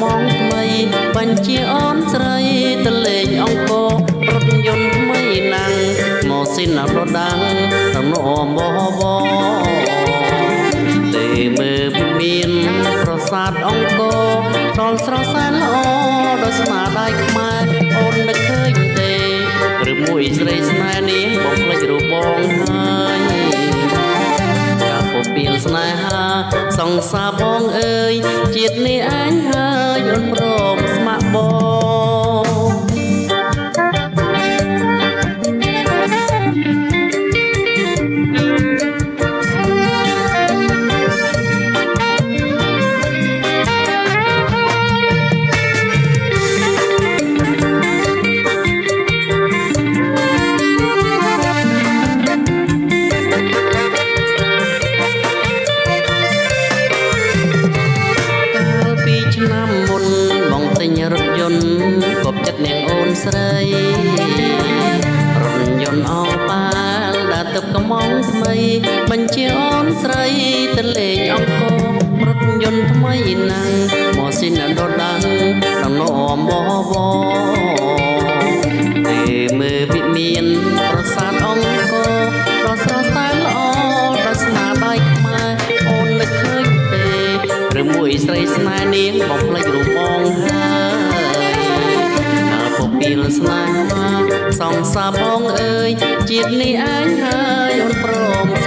មងថ្មីបញ្ជាអូនស្រីទៅលេងអង្គររថយន្តថ្មីណាំងម៉ូស៊ីនប្រដាំងតំណបបទេមើលមានប្រាសាទអង្គរដល់ស្រស់សែនល្អដោយស្នាដៃខ្មែរអូននឹកឃើញទេឬមួយស្រីស្នេហ៍នេះបំភ្លេចរូបបងហើយកាពពៀនស្នេហាសង្សារបងអើយជាតិនេះអញហើយអូនព្រមស្ម័គ្របងឆ្នាំមុនបងទិញរថយន្តគប់ចិត្តនាងអូនស្រីរថយន្តអងប៉ាលដើរទៅកំងថ្មីបញ្ជាអូនស្រីទៅលេងអង្គររថយន្តថ្មីណាំងម៉ូស៊ីនដដាំងតំណបបទេមើលពីមានប្រាសាទអង្គរដ៏ស្រស់ស្អាតល្អដល់ស្នាដៃខ្មែរអូននឹកឃើញឬមួយស្រីស្នេហ៍នាងបំភ្លេចរូបបងហើយដល់ពពីលស្នេហាសង្សារបងអើយជាតិនេះអញហើយអូនព្រម